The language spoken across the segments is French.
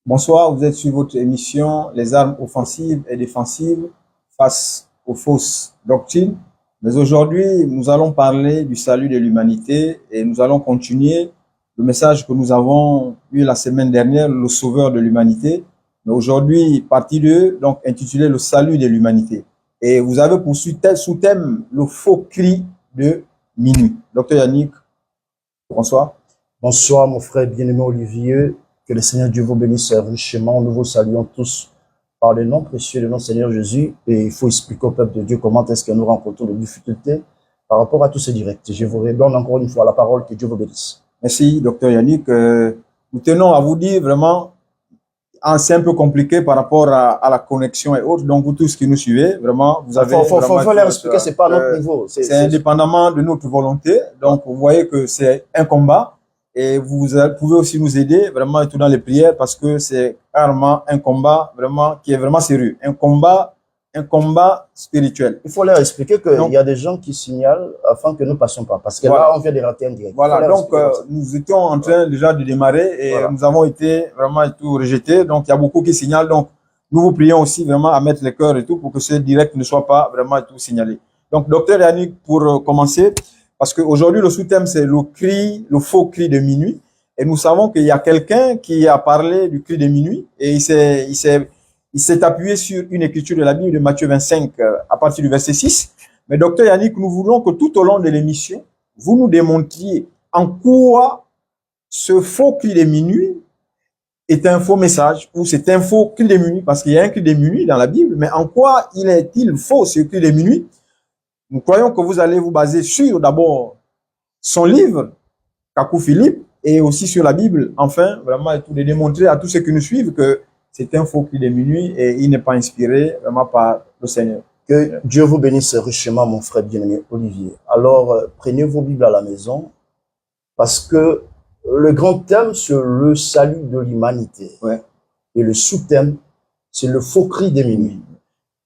Bonsoir, vous êtes sur votre émission Les armes offensives et défensives face aux fausses doctrines. Mais aujourd'hui, nous allons parler du salut de l'humanité et nous allons continuer le message que nous avons eu la semaine dernière, le sauveur de l'humanité. Mais aujourd'hui, partie 2, donc intitulé le salut de l'humanité. Et vous avez pour sous-thème le faux cri de minuit. Docteur Yannick, bonsoir. Bonsoir mon frère bien-aimé Olivier. Que le Seigneur Dieu vous bénisse richement. Nous vous saluons tous par le nom précieux de notre Seigneur Jésus. Et il faut expliquer au peuple de Dieu comment est-ce que nous rencontrons des difficultés par rapport à tous ces directs. Je vous redonne encore une fois la parole. Que Dieu vous bénisse. Merci, docteur Yannick. Nous tenons à vous dire vraiment, c'est un peu compliqué par rapport à la connexion et autres. Donc, vous tous qui nous suivez, vraiment, vous avez... faut leur expliquer, c'est pas à notre niveau. C'est indépendamment de notre volonté. Donc, vous voyez que c'est un combat. Et vous pouvez aussi nous aider vraiment tout dans les prières parce que c'est carrément un combat vraiment qui est vraiment sérieux. Un combat spirituel. Il faut leur expliquer qu'il y a des gens qui signalent afin que nous ne passions pas. Parce que voilà, là, on vient de rater un direct. Voilà, donc nous étions en train déjà de démarrer et voilà, nous avons été vraiment tout rejetés. Donc, il y a beaucoup qui signalent. Donc, nous vous prions aussi vraiment à mettre les cœurs et tout pour que ce direct ne soit pas vraiment tout signalé. Donc, docteur Yannick, pour commencer, parce qu'aujourd'hui, le sous-thème, c'est le faux cri de minuit. Et nous savons qu'il y a quelqu'un qui a parlé du cri de minuit et il s'est appuyé sur une écriture de la Bible de Matthieu 25 à partir du verset 6. Mais docteur Yannick, nous voulons que tout au long de l'émission, vous nous démontriez en quoi ce faux cri de minuit est un faux message ou c'est un faux cri de minuit, parce qu'il y a un cri de minuit dans la Bible, mais en quoi est-il faux ce cri de minuit? Nous croyons que vous allez vous baser sur d'abord son livre, Kakou Philippe, et aussi sur la Bible, enfin, vraiment, et tout de démontrer à tous ceux qui nous suivent que c'est un faux cri de minuit et il n'est pas inspiré vraiment par le Seigneur. Que Dieu vous bénisse richement, mon frère bien-aimé Olivier. Alors, prenez vos Bibles à la maison, parce que le grand thème, c'est le salut de l'humanité. Ouais. Et le sous-thème, c'est le faux cri de minuit.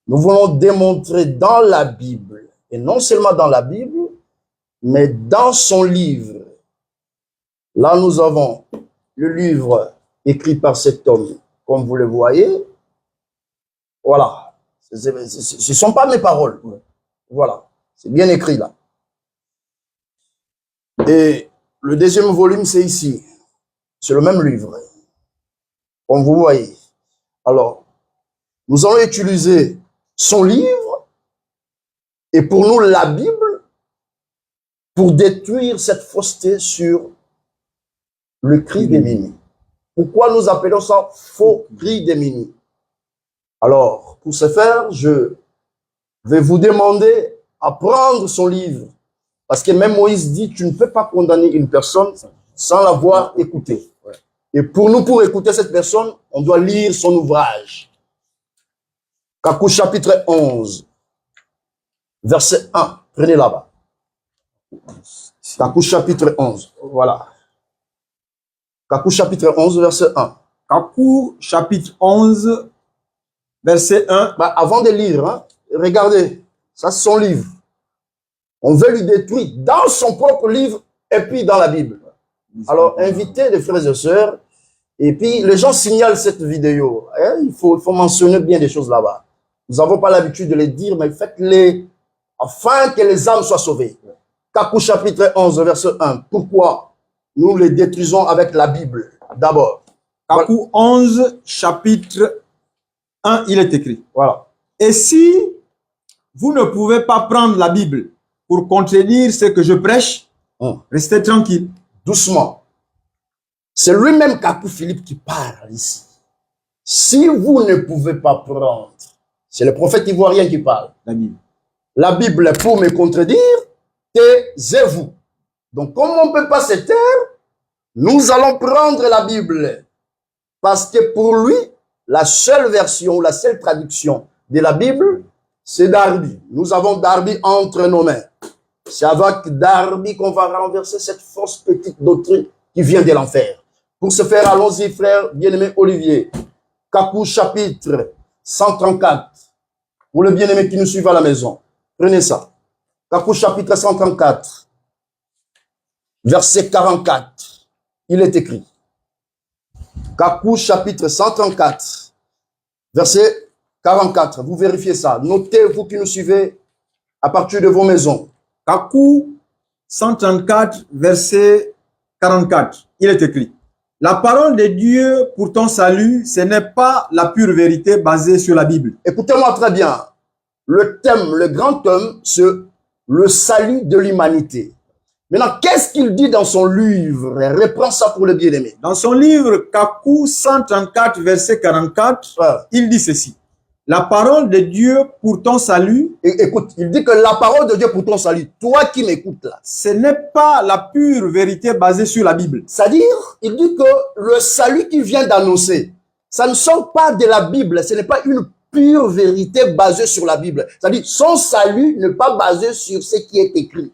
Nous voulons démontrer dans la Bible, et non seulement dans la Bible, mais dans son livre. Là, nous avons le livre écrit par cet homme, comme vous le voyez. Voilà. Ce ne sont pas mes paroles. Voilà. C'est bien écrit là. Et le deuxième volume, c'est ici. C'est le même livre. Comme vous voyez. Alors, nous allons utiliser son livre et pour nous, la Bible, pour détruire cette fausseté sur le cri des minuit. Pourquoi nous appelons ça faux cri des minuit? Alors, pour ce faire, je vais vous demander à prendre son livre. Parce que même Moïse dit, tu ne peux pas condamner une personne sans l'avoir écoutée. Et pour nous, pour écouter cette personne, on doit lire son ouvrage. Kakou chapitre 11, verset 1. Prenez là-bas. Kakou chapitre 11. Voilà. Kakou chapitre 11, verset 1. Kakou chapitre 11, verset 1. Bah, avant de lire, hein, regardez, ça c'est son livre. On veut lui détruire dans son propre livre et puis dans la Bible. Alors, invitez les frères et sœurs. Et puis, les gens signalent cette vidéo. Hein, il faut mentionner bien des choses là-bas. Nous n'avons pas l'habitude de les dire, mais faites-les afin que les âmes soient sauvées. Kakou chapitre 11, verset 1. Pourquoi nous les détruisons avec la Bible d'abord? Kakou 11, chapitre 1, il est écrit. Voilà. Et si vous ne pouvez pas prendre la Bible pour contredire ce que je prêche, restez tranquille. Doucement. C'est lui-même Kakou Philippe qui parle ici. Si vous ne pouvez pas prendre, c'est le prophète ivoirien qui parle. La Bible. La Bible est pour me contredire, taisez-vous. Donc, comme on ne peut pas se taire, nous allons prendre la Bible. Parce que pour lui, la seule version, la seule traduction de la Bible, c'est Darby. Nous avons Darby entre nos mains. C'est avec Darby qu'on va renverser cette fausse petite doctrine qui vient de l'enfer. Pour ce faire, allons-y, frère bien-aimé Olivier. Kakou chapitre 134. Pour le bien-aimé qui nous suit à la maison. Prenez ça. Kakou chapitre 134. Verset 44. Il est écrit. Kakou chapitre 134, verset 44. Vous vérifiez ça. Notez, vous qui nous suivez, à partir de vos maisons. Kakou 134, verset 44. Il est écrit: la parole de Dieu pour ton salut, ce n'est pas la pure vérité basée sur la Bible. Écoutez-moi très bien. Le thème, le grand thème, c'est le salut de l'humanité. Maintenant, qu'est-ce qu'il dit dans son livre? Reprends ça pour le bien-aimé. Dans son livre Kakou 134, verset 44, il dit ceci: la parole de Dieu pour ton salut. Écoute, il dit que la parole de Dieu pour ton salut, toi qui m'écoutes là, ce n'est pas la pure vérité basée sur la Bible. C'est-à-dire, il dit que le salut qu'il vient d'annoncer, ça ne sort pas de la Bible, ce n'est pas une pure vérité basée sur la Bible. C'est-à-dire, son salut n'est pas basé sur ce qui est écrit.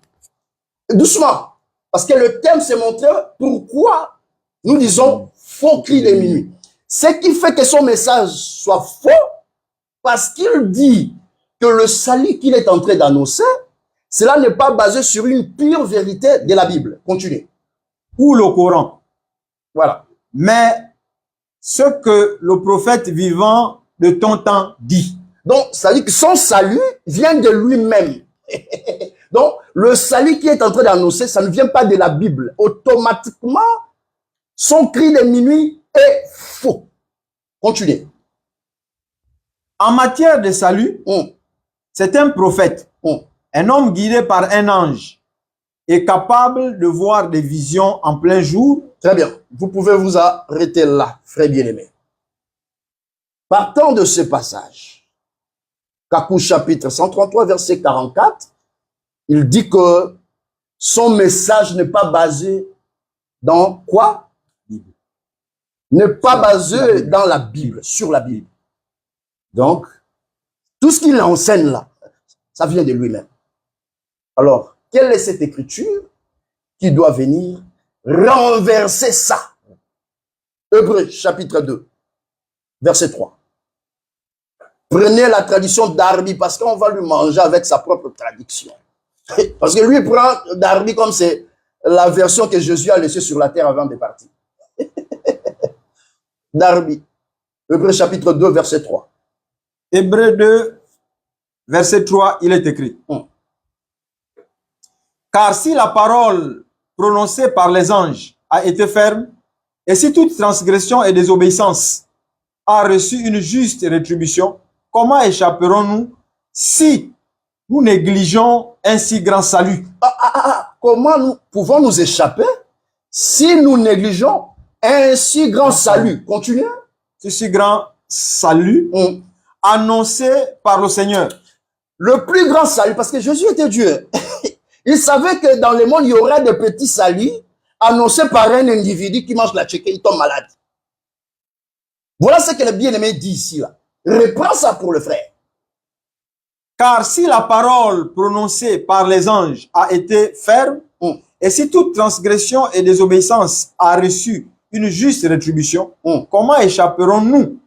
Doucement, parce que le thème c'est montrer pourquoi nous disons faux cri de minuit. Ce qui fait que son message soit faux, parce qu'il dit que le salut qu'il est en train d'annoncer, cela n'est pas basé sur une pure vérité de la Bible. Continuez. Ou le Coran. Voilà. Mais ce que le prophète vivant de ton temps dit. Donc, ça dit que son salut vient de lui-même. Donc, le salut qui est en train d'annoncer, ça ne vient pas de la Bible. Automatiquement, son cri de minuit est faux. Continuez. En matière de salut, c'est un prophète, un homme guidé par un ange, est capable de voir des visions en plein jour. Très bien. Vous pouvez vous arrêter là, frère bien-aimé. Partant de ce passage, Kakou chapitre 133, verset 44, il dit que son message n'est pas basé dans quoi? N'est pas basé dans la Bible, sur la Bible. Donc, tout ce qu'il enseigne là, ça vient de lui-même. Alors, quelle est cette écriture qui doit venir renverser ça? Hébreux chapitre 2, verset 3. Prenez la tradition d'Arbi parce qu'on va lui manger avec sa propre traduction. Parce que lui prend d'Arbi comme c'est la version que Jésus a laissée sur la terre avant de partir. D'Arbi. Hébreux chapitre 2, verset 3. Hébreux 2, verset 3, il est écrit: car si la parole prononcée par les anges a été ferme, et si toute transgression et désobéissance a reçu une juste rétribution, comment échapperons-nous si nous négligeons un si grand salut? Comment nous pouvons nous échapper si nous négligeons un si grand salut? Continuez. Ce si grand salut annoncé par le Seigneur. Le plus grand salut, parce que Jésus était Dieu. Il savait que dans le monde, il y aurait des petits saluts annoncés par un individu qui mange la tchéké, il tombe malade. Voilà ce que le bien-aimé dit ici. Là. Reprends ça pour le frère. Car si la parole prononcée par les anges a été ferme, et si toute transgression et désobéissance a reçu une juste rétribution, comment échapperons-nous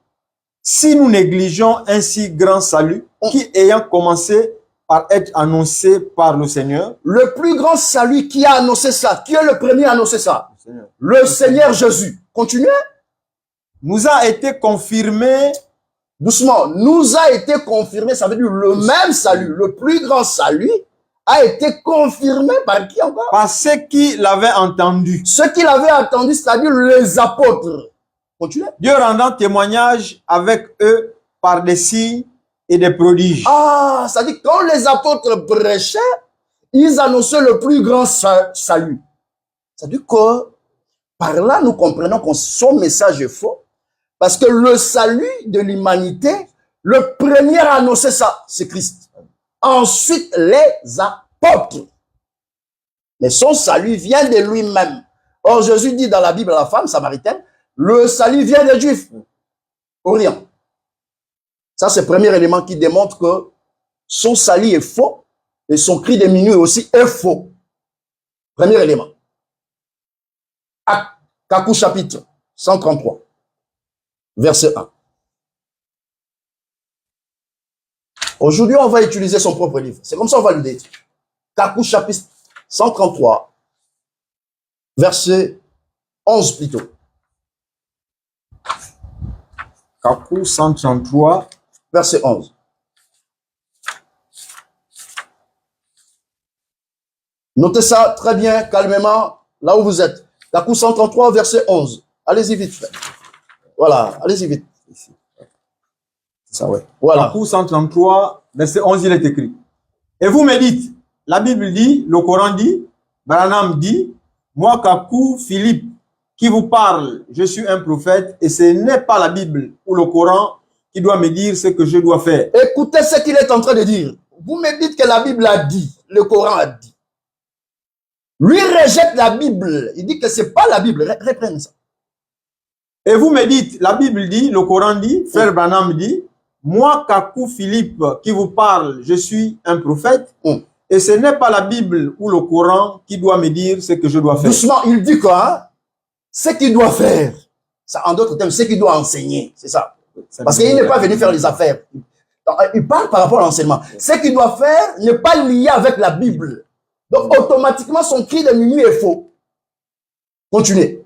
si nous négligeons un si grand salut qui, ayant commencé par être annoncé par le Seigneur? Le plus grand salut qui a annoncé ça, qui est le premier à annoncer ça? Le Seigneur Jésus. Continuez. Nous a été confirmé. Doucement, nous a été confirmé, ça veut dire le même salut, le plus grand salut a été confirmé par qui encore? Par ceux qui l'avaient entendu. Ceux qui l'avaient entendu, c'est-à-dire les apôtres. Continuez. Dieu rendant témoignage avec eux par des signes et des prodiges. Ah, c'est-à-dire quand les apôtres prêchaient, ils annonçaient le plus grand salut. C'est-à-dire que par là, nous comprenons que son message est faux. Parce que le salut de l'humanité, le premier à annoncer ça, c'est Christ. Ensuite, les apôtres. Mais son salut vient de lui-même. Or, Jésus dit dans la Bible à la femme samaritaine, le salut vient des Juifs. Orient. Ça, c'est le premier élément qui démontre que son salut est faux et son cri de minuit aussi est faux. Premier élément. Kakou chapitre 133. Verset 1. Aujourd'hui, on va utiliser son propre livre. C'est comme ça qu'on va le dire. Kakou chapitre 133, verset 11 plutôt. Kakou 133. Verset 11. Notez ça très bien, calmement, là où vous êtes. Kakou 133, verset 11. Allez-y vite, frère. Voilà, allez-y vite. Ça, ouais. Voilà. Kakou 133, verset 11, il est écrit. Et vous me dites, la Bible dit, le Coran dit, Branham dit, moi, Kakou, Philippe, qui vous parle, je suis un prophète, et ce n'est pas la Bible ou le Coran qui doit me dire ce que je dois faire. Écoutez ce qu'il est en train de dire. Vous me dites que la Bible a dit, le Coran a dit. Lui rejette la Bible. Il dit que ce n'est pas la Bible. Reprenez ça. Et vous me dites, la Bible dit, le Coran dit, Frère Branham dit, moi, Kakou Philippe, qui vous parle, je suis un prophète, et ce n'est pas la Bible ou le Coran qui doit me dire ce que je dois faire. Doucement, il dit quoi? Hein? Ce qu'il doit faire. Ça, en d'autres termes, ce qu'il doit enseigner. C'est ça. Parce qu'il n'est pas venu faire les affaires. Il parle par rapport à l'enseignement. Ce qu'il doit faire n'est pas lié avec la Bible. Donc, automatiquement, son cri de minuit est faux. Continuez.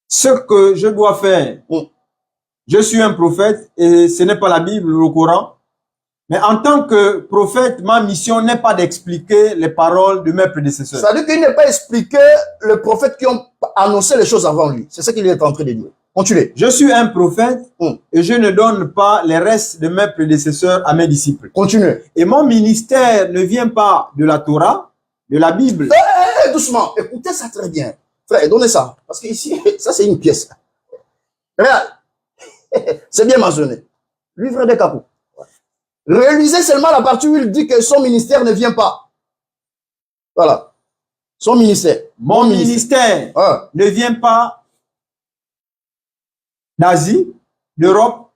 Ce que je dois faire, je suis un prophète et ce n'est pas la Bible ou le Coran. Mais en tant que prophète, ma mission n'est pas d'expliquer les paroles de mes prédécesseurs. C'est-à-dire qu'il n'est pas expliqué le prophète qui ont annoncé les choses avant lui. C'est ce qu'il est en train de dire. Continuez. Je suis un prophète et je ne donne pas les restes de mes prédécesseurs à mes disciples. Continuez. Et mon ministère ne vient pas de la Torah, de la Bible. Doucement, écoutez ça très bien. Frère, donnez ça. Parce que ici, ça c'est une pièce. Regarde. C'est bien mentionné. Livre des Kakou. Réalisez seulement la partie où il dit que son ministère ne vient pas. Voilà. Son ministère. Mon ministère ne vient pas d'Asie, d'Europe,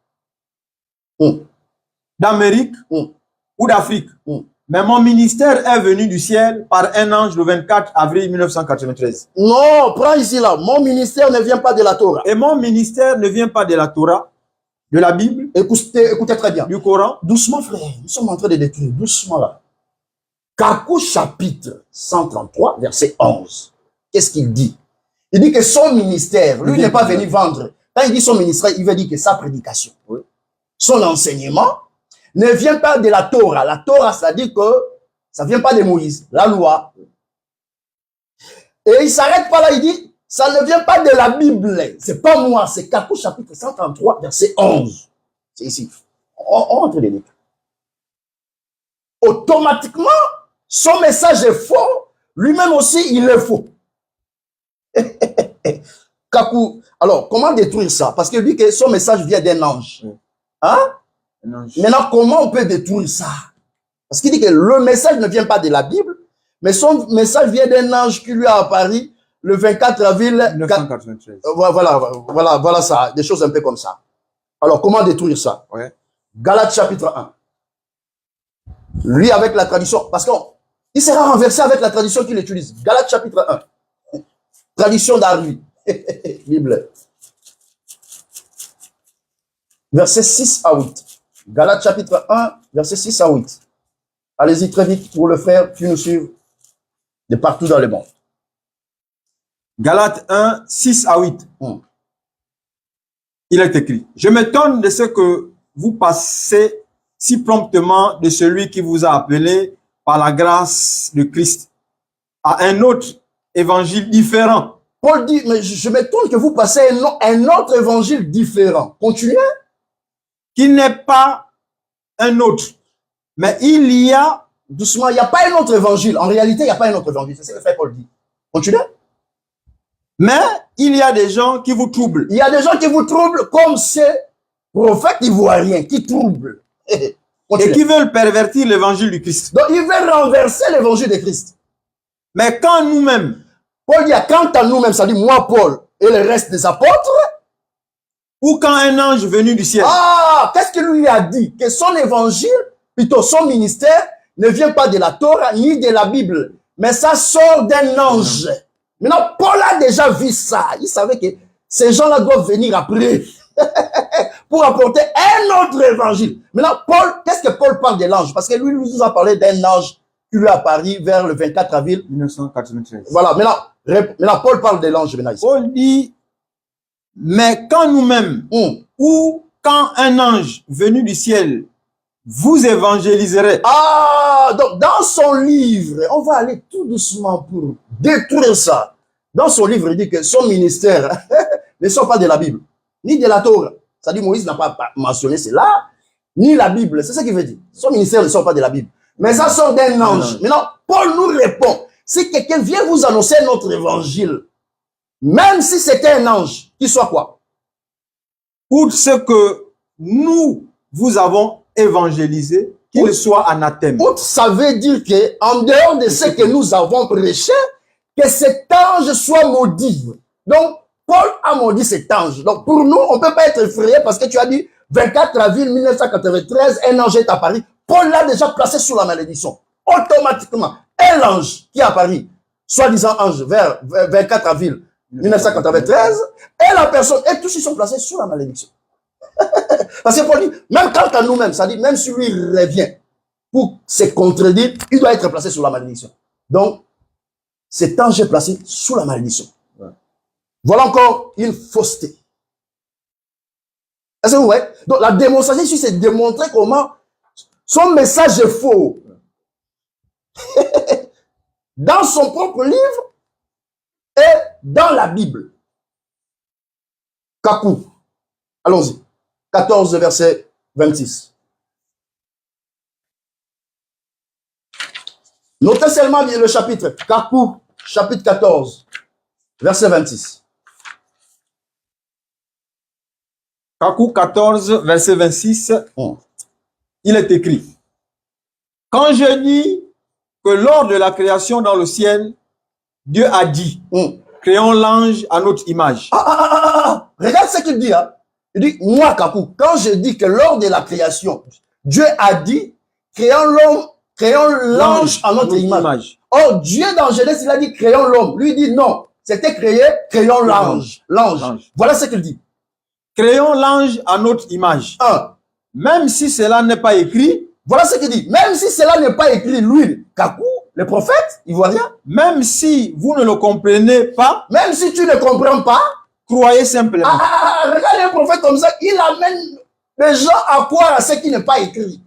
d'Amérique ou d'Afrique. Mais mon ministère est venu du ciel par un ange le 24 avril 1993. Non, prends ici là. Mon ministère ne vient pas de la Torah. Et mon ministère ne vient pas de la Torah, de la Bible, écoutez très bien. Du Coran. Doucement, frère. Nous sommes en train de détruire. Doucement là. Kakou chapitre 133, verset 11. Qu'est-ce qu'il dit? Il dit que son ministère, lui n'est pas venu vendre. Quand il dit son ministère, il veut dire que sa prédication, son enseignement, ne vient pas de la Torah. La Torah, ça dit que ça ne vient pas de Moïse, la loi. Et il ne s'arrête pas là, il dit, ça ne vient pas de la Bible. C'est pas moi, c'est Kakou chapitre 133, verset 11. C'est ici. On entre les lettres. Automatiquement, son message est faux. Lui-même aussi, il est faux. Kakou, alors, comment détruire ça? Parce qu'il dit que son message vient d'un ange. Hein? Maintenant, comment on peut détruire ça? Parce qu'il dit que le message ne vient pas de la Bible, mais son message vient d'un ange qui lui a apparu le 24 avril 1993. Voilà ça, des choses un peu comme ça. Alors, comment détruire ça? Galates chapitre 1. Lui, avec la tradition, parce qu'il sera renversé avec la tradition qu'il utilise. Galates chapitre 1. Tradition d'Arvi. Bible. Verset 6 à 8. Galates chapitre 1, verset 6 à 8. Allez-y très vite pour le frère qui nous suit de partout dans le monde. Galates 1, 6 à 8. Il est écrit. Je m'étonne de ce que vous passez si promptement de celui qui vous a appelé par la grâce de Christ à un autre évangile différent. Paul dit, mais je m'étonne que vous passez un autre évangile différent. Continuez. Qui n'est pas un autre. Mais il y a... Doucement, il n'y a pas un autre évangile. En réalité, il n'y a pas un autre évangile. C'est ce que frère Paul dit. Continuez. Mais il y a des gens qui vous troublent. Il y a des gens qui vous troublent comme ces prophètes ivoiriens qui troublent. Et qui veulent pervertir l'évangile du Christ. Donc, ils veulent renverser l'évangile de Christ. Mais quand nous-mêmes... Paul dit, quant à nous-mêmes, ça dit moi, Paul, et le reste des apôtres. Ou quand un ange venu du ciel. Ah, qu'est-ce qu'il lui a dit? Que son évangile, plutôt son ministère, ne vient pas de la Torah ni de la Bible. Mais ça sort d'un ange. Maintenant, Paul a déjà vu ça. Il savait que ces gens-là doivent venir après. Pour apporter un autre évangile. Maintenant, Paul, qu'est-ce que Paul parle de l'ange? Parce que lui, il nous a parlé d'un ange qui lui a apparu vers le 24 avril 1993. Voilà, maintenant, Paul parle de l'ange. Paul dit, Mais quand nous-mêmes, ou quand un ange venu du ciel vous évangéliserait. Ah, donc dans son livre, on va aller tout doucement pour détruire ça. Dans son livre, il dit que son ministère ne sort pas de la Bible, ni de la Torah. Ça dit Moïse n'a pas mentionné cela, ni la Bible. C'est ce qu'il veut dire. Son ministère ne sort pas de la Bible. Mais ça sort d'un ange. Maintenant, Paul nous répond. Si quelqu'un vient vous annoncer notre évangile, même si c'était un ange, qu'il soit quoi? Outre ce que nous vous avons évangélisé, qu'il soit anathème. Outre, ça veut dire que, en dehors de ce que nous avons prêché, que cet ange soit maudit. Donc, Paul a maudit cet ange. Donc, pour nous, on ne peut pas être effrayé parce que tu as dit 24 avril 1993, un ange est apparu. Paul l'a déjà placé sous la malédiction. Automatiquement, un ange qui est apparu, soi-disant ange, vers 24 avril 1993, et la personne, et tous ils sont placés sous la malédiction. Parce que Paul dit, même quant à nous-mêmes, ça dit, même si lui revient pour se contredire, il doit être placé sous la malédiction. Donc, cet ange est placé sous la malédiction. Ouais. Voilà encore une fausseté. Est-ce que vous voyez? Donc, la démonstration ici, c'est démontrer comment son message est faux. Dans son propre livre et dans la Bible. Kakou. Allons-y. 14, verset 26. Notez seulement bien le chapitre. Kakou, chapitre 14, verset 26. Kakou 14, verset 26. Il est écrit. Quand je dis que lors de la création dans le ciel, Dieu a dit, créons l'ange à notre image. Regarde ce qu'il dit. Hein. Il dit, moi, Kakou, quand je dis que lors de la création, Dieu a dit, créons l'ange à notre image. Or, Dieu dans Genèse, il a dit, créons l'homme. Lui, il dit, non, c'était créé, créons l'ange. L'ange. Voilà ce qu'il dit. Créons l'ange à notre image. Même si cela n'est pas écrit. Voilà ce qu'il dit. Même si cela n'est pas écrit, lui, Kakou, le prophète, il voit rien. Même si vous ne le comprenez pas. Même si tu ne comprends pas. Croyez simplement. Regarde un prophète comme ça, il amène les gens à croire à ce qui n'est pas écrit.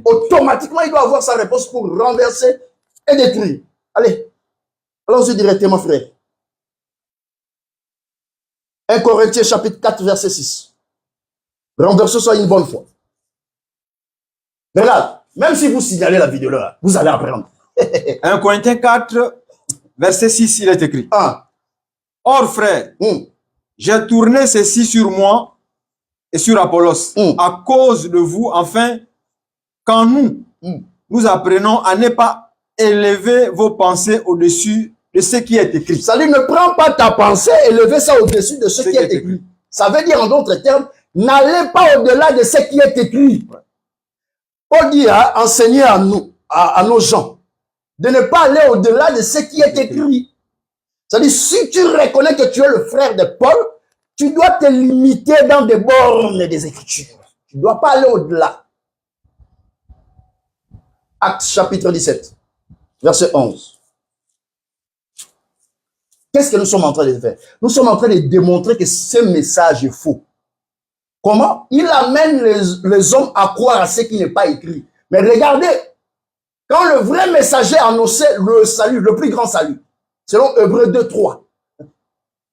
Automatiquement, il doit avoir sa réponse pour renverser et détruire. Allez, allons-y directement, frère. 1 Corinthiens chapitre 4, verset 6. Renversez ça une bonne fois. Regarde, même si vous signalez la vidéo là, vous allez apprendre. 1 Corinthiens 4, verset 6, il est écrit. Or, frère, j'ai tourné ceci sur moi et sur Apollos à cause de vous, afin quand nous apprenons à ne pas élever vos pensées au-dessus de ce qui est écrit. Ça dit, ne prends pas ta pensée, élevez ça au-dessus de ce qui est écrit. Ça veut dire en d'autres termes, n'allez pas au-delà de ce qui est écrit. Paul dit, enseignez à nous, à nos gens, de ne pas aller au-delà de ce qui est écrit. C'est-à-dire, si tu reconnais que tu es le frère de Paul, tu dois te limiter dans des bornes des Écritures. Tu ne dois pas aller au-delà. Actes chapitre 17, verset 11. Qu'est-ce que nous sommes en train de faire? Nous sommes en train de démontrer que ce message est faux. Comment? Il amène les hommes à croire à ce qui n'est pas écrit. Mais regardez, quand le vrai messager annonçait le salut, le plus grand salut, selon Hébreux 2, 3.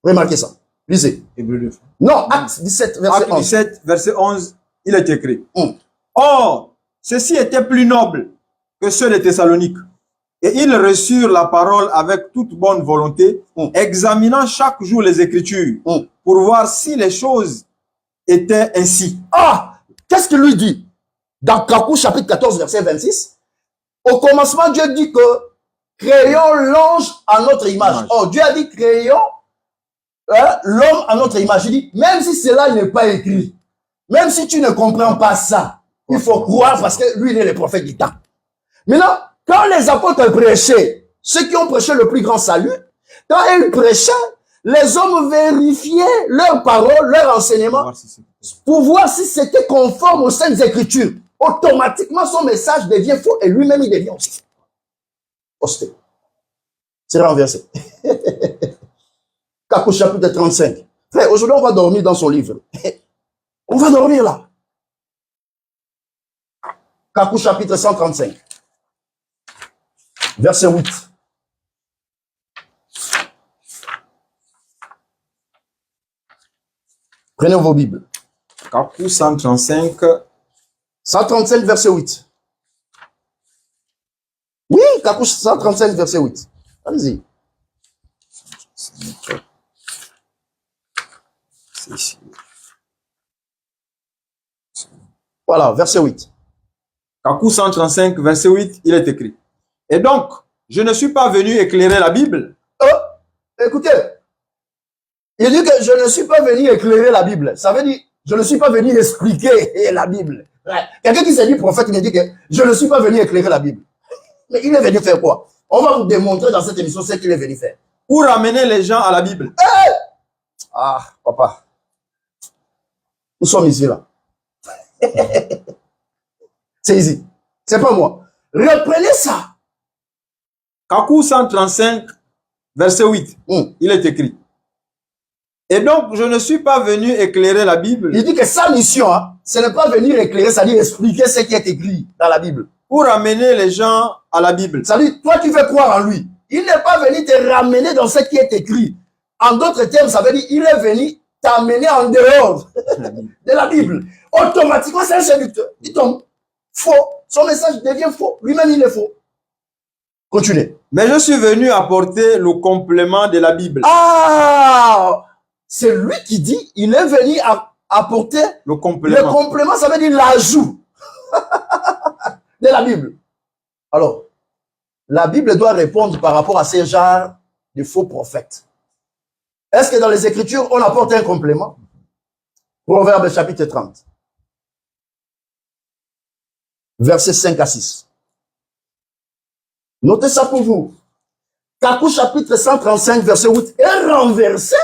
Remarquez ça. Lisez. Hébreux 2. Non, Acte 17, verset 11. Acte 17, verset 11, il est écrit. Or, ceci était plus noble que ceux de Thessalonique. Et ils reçurent la parole avec toute bonne volonté, examinant chaque jour les Écritures, pour voir si les choses étaient ainsi. Qu'est-ce qu'il lui dit? Dans Kakou, chapitre 14, verset 26, au commencement, Dieu dit que créons l'ange à notre image. Oh, Dieu a dit créons l'homme à notre image. Il dit, même si cela n'est pas écrit, même si tu ne comprends pas ça, il faut croire parce que lui, il est le prophète du temps. Maintenant, quand les apôtres prêchaient, ceux qui ont prêché le plus grand salut, quand ils prêchaient, les hommes vérifiaient leurs paroles, leurs enseignements, pour voir si c'était conforme aux Saintes Écritures. Automatiquement, son message devient faux et lui-même, il devient aussi c'est renversé. Kakou chapitre 35, Frère, aujourd'hui, on va dormir dans son livre. On va dormir là. Kakou chapitre 135. Verset 8. Prenez vos Bibles. Kakou 135. 135, verset 8. Oui, Kakou 135, verset 8. Allez-y. C'est ici. Voilà, verset 8. Kakou 135, verset 8, il est écrit. Et donc, je ne suis pas venu éclairer la Bible. Écoutez, il dit que je ne suis pas venu éclairer la Bible. Ça veut dire, je ne suis pas venu expliquer la Bible. Quelqu'un qui s'est dit prophète, il dit que je ne suis pas venu éclairer la Bible. Mais il est venu faire quoi? On va vous démontrer dans cette émission ce qu'il est venu faire. Pour ramener les gens à la Bible. Ah, papa. Nous sommes ici, là. C'est ici. C'est pas moi. Reprenez ça. Kakou 135, verset 8, il est écrit. Et donc, je ne suis pas venu éclairer la Bible. Il dit que sa mission, hein, ce n'est pas venir éclairer, c'est-à-dire expliquer ce qui est écrit dans la Bible. Pour amener les gens à la Bible. C'est-à-dire, toi qui veux croire en lui, il n'est pas venu te ramener dans ce qui est écrit. En d'autres termes, ça veut dire il est venu t'amener en dehors de la Bible. Automatiquement, c'est un séducteur. Il tombe. Faux. Son message devient faux. Lui-même, il est faux. Continuez. Mais je suis venu apporter le complément de la Bible. Ah! C'est lui qui dit, il est venu apporter le complément. Le complément, ça veut dire l'ajout de la Bible. Alors, la Bible doit répondre par rapport à ces genres de faux prophètes. Est-ce que dans les Écritures, on apporte un complément? Proverbe chapitre 30. Versets 5 à 6. Notez ça pour vous. Kakou chapitre 135, verset 8 est renversé.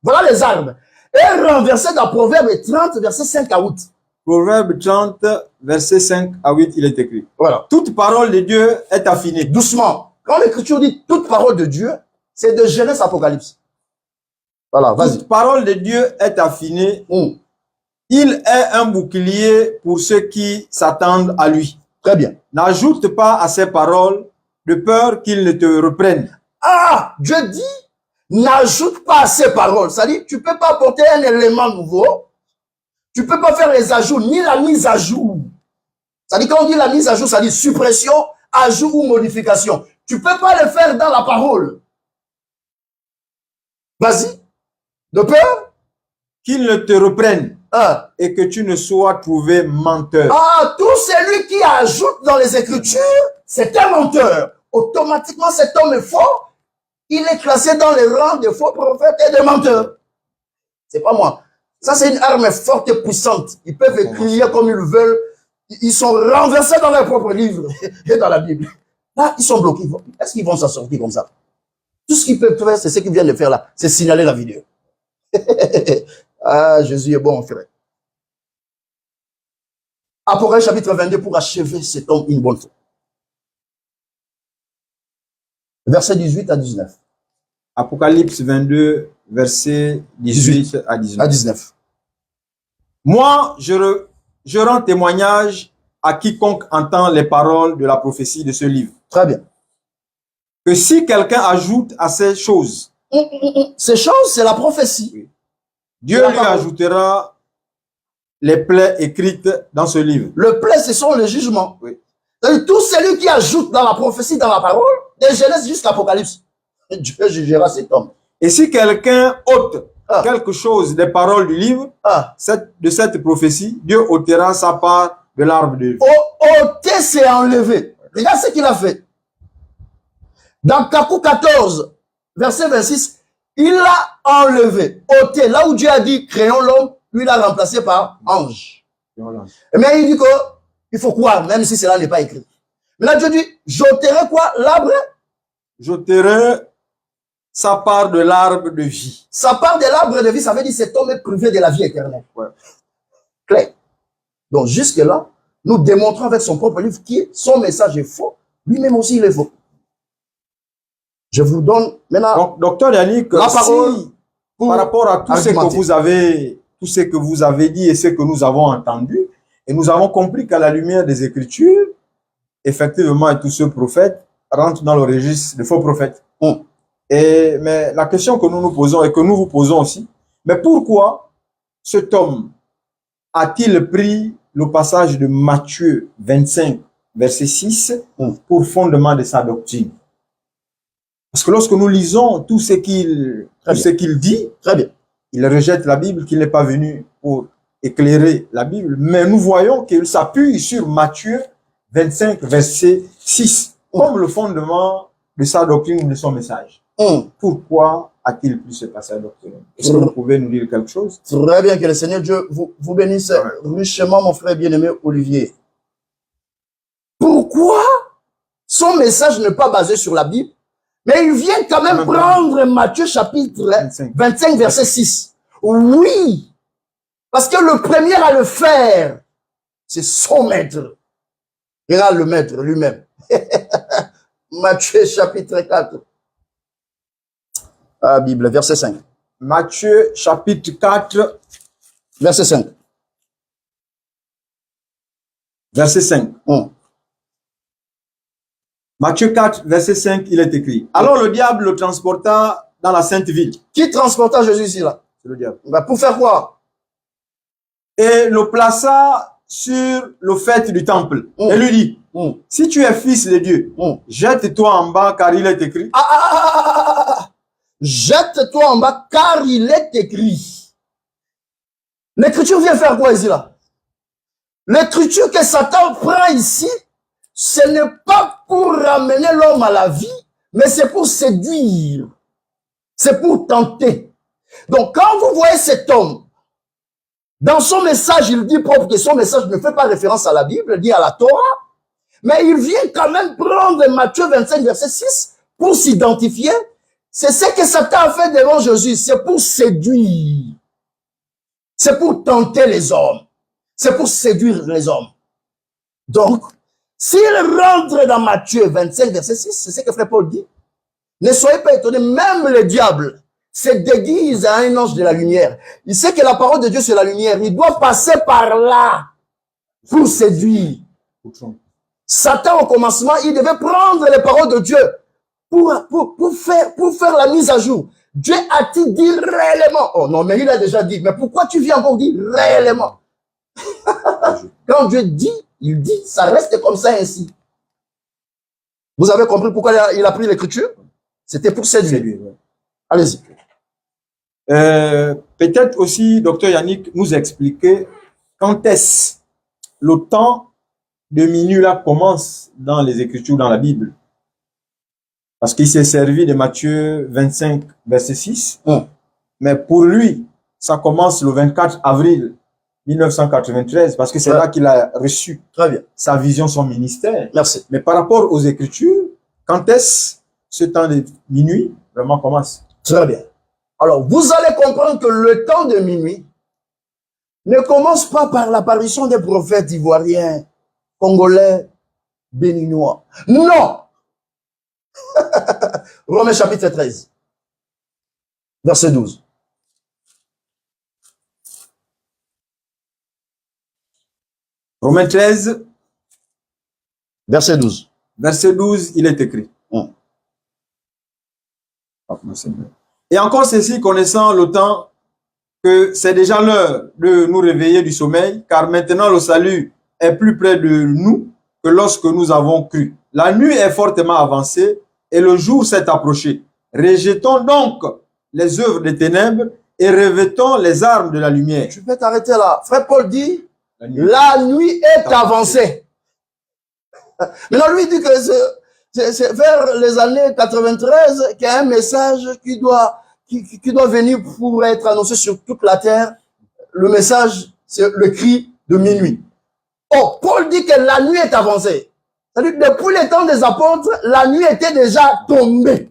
Voilà les arbres. Est renversé dans Proverbe 30, verset 5 à 8. Proverbe 30, verset 5 à 8, il est écrit. Voilà. Toute parole de Dieu est affinée. Doucement. Quand l'Écriture dit toute parole de Dieu, c'est de Genèse à Apocalypse. Voilà, vas-y. Toute parole de Dieu est affinée. Il est un bouclier pour ceux qui s'attendent à lui. Très bien. N'ajoute pas à ces paroles de peur qu'il ne te reprenne. Ah, Dieu dit, n'ajoute pas à ces paroles. C'est-à-dire, tu ne peux pas apporter un élément nouveau. Tu ne peux pas faire les ajouts, ni la mise à jour. C'est-à-dire, quand on dit la mise à jour, ça dit suppression, ajout ou modification. Tu ne peux pas le faire dans la parole. Vas-y. De peur qu'il ne te reprenne et que tu ne sois trouvé menteur. Ah, tout celui qui ajoute dans les Écritures, c'est un menteur. Automatiquement, cet homme est faux. Il est classé dans les rangs de faux prophètes et de menteurs. C'est pas moi. Ça, c'est une arme forte et puissante. Ils peuvent écrire comme ils veulent. Ils sont renversés dans leurs propres livres et dans la Bible. Là, ils sont bloqués. Est-ce qu'ils vont s'en sortir comme ça? Tout ce qu'ils peuvent faire, c'est ce qu'ils viennent de faire là. C'est signaler la vidéo. Ah, Jésus est bon, frère. Apocalypse chapitre 22 pour achever cet homme une bonne fois. Verset 18 à 19. Apocalypse 22, verset 18 à 19. Moi, je rends témoignage à quiconque entend les paroles de la prophétie de ce livre. Très bien. Que si quelqu'un ajoute à ces choses, ces choses, c'est la prophétie. Oui. Dieu lui ajoutera les plaies écrites dans ce livre. Le plaie, ce sont les jugements. Oui. Tout celui qui ajoute dans la prophétie, dans la parole, de Genèse jusqu'à Apocalypse, Dieu jugera cet homme. Et si quelqu'un ôte quelque chose des paroles du livre, de cette prophétie, Dieu ôtera sa part de l'arbre de vie. Ôter, c'est enlever. Regarde ce qu'il a fait. Dans Kakou 14, verset 26, il l'a enlevé, ôté. Là où Dieu a dit, créons l'homme, lui l'a remplacé par ange. Mais il dit qu'il faut croire, même si cela n'est pas écrit. Mais là, Dieu dit, j'ôterai quoi? L'arbre? J'ôterai sa part de l'arbre de vie. Sa part de l'arbre de vie, ça veut dire cet homme est privé de la vie éternelle. Ouais. Clair. Donc, jusque-là, nous démontrons avec son propre livre que son message est faux. Lui-même aussi, il est faux. Je vous donne maintenant donc, docteur Yannick, la parole par rapport à tout ce que vous avez dit et ce que nous avons entendu, et nous avons compris qu'à la lumière des Écritures, effectivement, tous ceux prophètes rentrent dans le registre des faux prophètes. Mais la question que nous nous posons et que nous vous posons aussi, mais pourquoi cet homme a-t-il pris le passage de Matthieu 25, verset 6, pour fondement de sa doctrine? Parce que lorsque nous lisons tout ce qu'il dit, très bien, il rejette la Bible, qu'il n'est pas venu pour éclairer la Bible, mais nous voyons qu'il s'appuie sur Matthieu 25, verset 6, comme le fondement de sa doctrine ou de son message. Pourquoi a-t-il pris ce passage doctrinal? Est-ce que vous pouvez nous dire quelque chose? Très bien, que le Seigneur Dieu vous bénisse richement, mon frère bien-aimé Olivier. Pourquoi son message n'est pas basé sur la Bible, mais il vient quand même prendre Matthieu chapitre 25, verset 6. Oui, parce que le premier à le faire, c'est son maître. Regarde le maître lui-même. Matthieu chapitre 4. Ah, Bible, verset 5. Matthieu chapitre 4, verset 5. Verset 5. Matthieu 4, verset 5, il est écrit. Alors le diable le transporta dans la sainte ville. Qui transporta Jésus ici là? C'est le diable. Bah, pour faire quoi? Et le plaça sur le faîte du temple. Et lui dit, si tu es fils de Dieu, jette-toi en bas car il est écrit. Jette-toi en bas car il est écrit. L'écriture vient faire quoi ici là? L'écriture que Satan prend ici, ce n'est pas pour ramener l'homme à la vie, mais c'est pour séduire. C'est pour tenter. Donc quand vous voyez cet homme, dans son message, il dit propre que son message ne fait pas référence à la Bible, il dit à la Torah, mais il vient quand même prendre Matthieu 25, verset 6 pour s'identifier. C'est ce que Satan a fait devant Jésus, c'est pour séduire. C'est pour tenter les hommes. C'est pour séduire les hommes. Donc, s'il rentre dans Matthieu 25, verset 6, c'est ce que frère Paul dit. Ne soyez pas étonnés, même le diable se déguise à un ange de la lumière. Il sait que la parole de Dieu, c'est la lumière. Il doit passer par là pour séduire. Satan, au commencement, il devait prendre les paroles de Dieu pour faire la mise à jour. Dieu a-t-il dit réellement? Oh non, mais il a déjà dit. Mais pourquoi tu viens encore dire réellement? Quand Dieu dit, il dit, ça reste comme ça ainsi. Vous avez compris pourquoi il a pris l'écriture? C'était pour séduire. Allez-y. Peut-être aussi, docteur Yannick, nous expliquer quand est-ce le temps de minuit là commence dans les Écritures, dans la Bible. Parce qu'il s'est servi de Matthieu 25, verset 6. Mais pour lui, ça commence le 24 avril 1993, parce que c'est là qu'il a reçu sa vision, son ministère. Merci. Mais par rapport aux Écritures, quand est-ce ce temps de minuit vraiment commence? Très bien. Alors, vous allez comprendre que le temps de minuit ne commence pas par l'apparition des prophètes ivoiriens, congolais, béninois. Non! Romains chapitre 13, verset 12. Romains 13, verset 12. Verset 12, il est écrit. Et encore ceci, connaissant le temps, que c'est déjà l'heure de nous réveiller du sommeil, car maintenant le salut est plus près de nous que lorsque nous avons cru. La nuit est fortement avancée et le jour s'est approché. Rejetons donc les œuvres des ténèbres et revêtons les armes de la lumière. Je peux t'arrêter là. Frère Paul dit, la nuit est avancée. Maintenant, lui dit que c'est vers les années 93 qu'il y a un message qui doit venir pour être annoncé sur toute la terre. Le message, c'est le cri de minuit. Oh, Paul dit que la nuit est avancée. C'est-à-dire que depuis les temps des apôtres, la nuit était déjà tombée.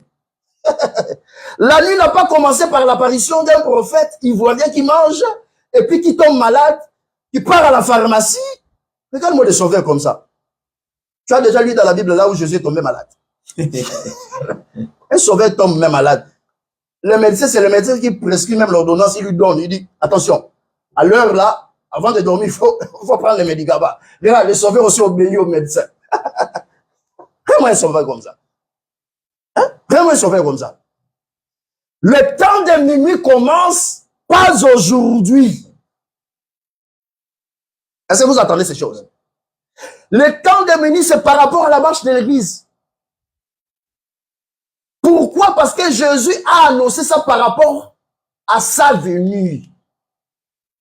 La nuit n'a pas commencé par l'apparition d'un prophète ivoirien qui mange et puis qui tombe malade, qui part à la pharmacie. Regarde-moi des sauveurs comme ça. Tu as déjà lu dans la Bible là où Jésus est tombé malade. Un sauveur tombe même malade. le médecin, c'est le médecin qui prescrit même l'ordonnance, il lui donne, il dit, attention, à l'heure là, avant de dormir, il faut prendre les médicaments. Regarde, le sauveur aussi obéit au médecin. Comment un sauveur comme ça? Hein? Vraiment un sauveur comme ça. Le temps de minuit commence pas aujourd'hui. Est-ce que vous entendez ces choses? Le temps de minuit, c'est par rapport à la marche de l'église. Pourquoi? Parce que Jésus a annoncé ça par rapport à sa venue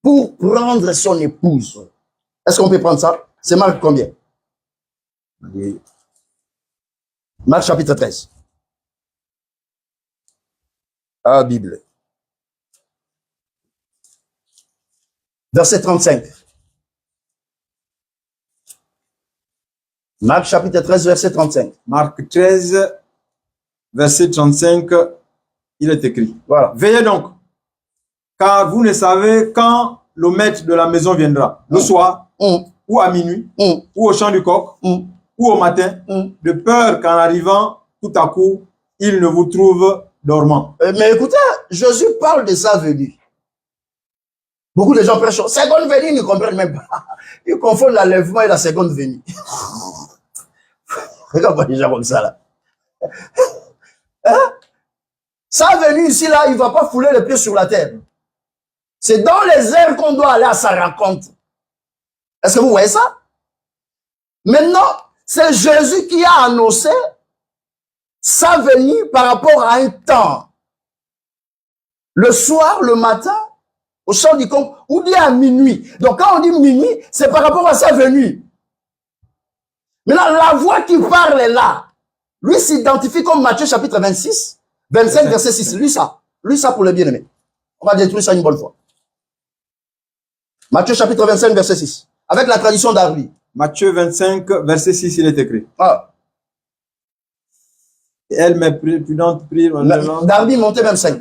pour prendre son épouse. Est-ce qu'on peut prendre ça? C'est Marc combien? Oui. Marc chapitre 13. Ah, Bible. Verset 35. Marc chapitre 13, verset 35. Marc 13, verset 35, il est écrit. Voilà. Veillez donc, car vous ne savez quand le maître de la maison viendra, le soir, ou à minuit, ou au chant du coq, ou au matin, de peur qu'en arrivant, tout à coup, il ne vous trouve dormant. Mais écoutez, Jésus parle de sa venue. Beaucoup de gens prêchent. Seconde venue, ils ne comprennent même pas. Ils confondent l'enlèvement et la seconde venue. Regarde les gens comme ça là. Hein? Sa venue ici là, il ne va pas fouler les pieds sur la terre. C'est dans les airs qu'on doit aller à sa rencontre. Est-ce que vous voyez ça? Maintenant, c'est Jésus qui a annoncé sa venue par rapport à un temps. Le soir, le matin, au chant du coq, ou bien à minuit. Donc quand on dit minuit, c'est par rapport à sa venue. Maintenant, la voix qui parle est là. Lui s'identifie comme Matthieu chapitre 26, 25, verset 6. Lui ça pour le bien-aimé. On va détruire ça une bonne fois. Matthieu chapitre 25, verset 6. Avec la tradition d'Arbi. Matthieu 25, verset 6, il est écrit. Ah. Et elle m'est prudente, prie. Darby montait même 5.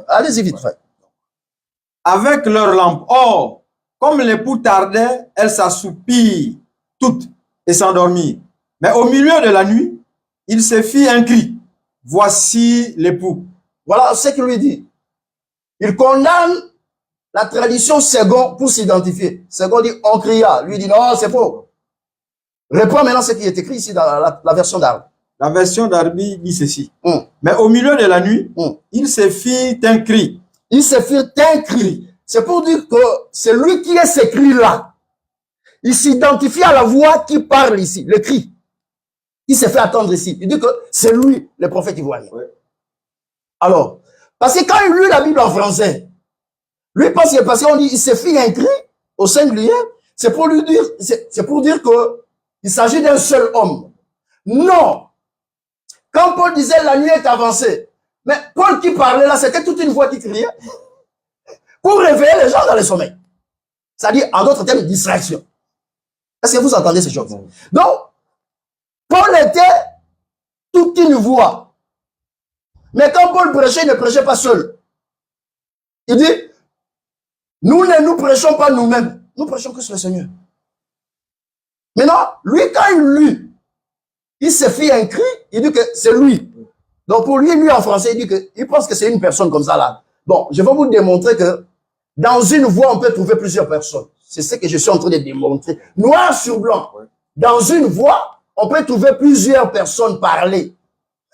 Allez-y vite, frère. Avec leur lampe. Or, comme l'époux tardait, elle s'assoupit toute et s'endormit. Mais au milieu de la nuit, il se fit un cri. Voici l'époux. Voilà ce qu'il lui dit. Il condamne la tradition second pour s'identifier. Second dit on cria. Lui dit non, c'est faux. Reprends maintenant ce qui est écrit ici dans la version d'Arbi. La version d'Arbi dit ceci. Mais au milieu de la nuit, il se fit un cri. Il se fit un cri. C'est pour dire que c'est lui qui est ce cri-là. Il s'identifie à la voix qui parle ici, le cri. Il se fait attendre ici. Il dit que c'est lui, le prophète ivoirien. Ouais. Alors, parce que quand il lit la Bible en français, lui parce qu'on dit il se fit un cri au singulier, c'est pour lui dire, c'est pour dire que il s'agit d'un seul homme. Non. Quand Paul disait la nuit est avancée, mais Paul qui parlait là, c'était toute une voix qui criait pour réveiller les gens dans le sommeil. C'est-à-dire, en d'autres termes, distraction. Est-ce que vous entendez ces choses? Donc, Paul était toute une voix. Mais quand Paul prêchait, il ne prêchait pas seul. Il dit, nous ne nous prêchons pas nous-mêmes. Nous prêchons que sur le Seigneur. Maintenant, lui, quand il lit, il se fit un cri, il dit que c'est lui. Donc pour lui en français, il dit que il pense que c'est une personne comme ça là. Bon, je vais vous démontrer que dans une voix, on peut trouver plusieurs personnes. C'est ce que je suis en train de démontrer. Noir sur blanc. Dans une voix, on peut trouver plusieurs personnes parler.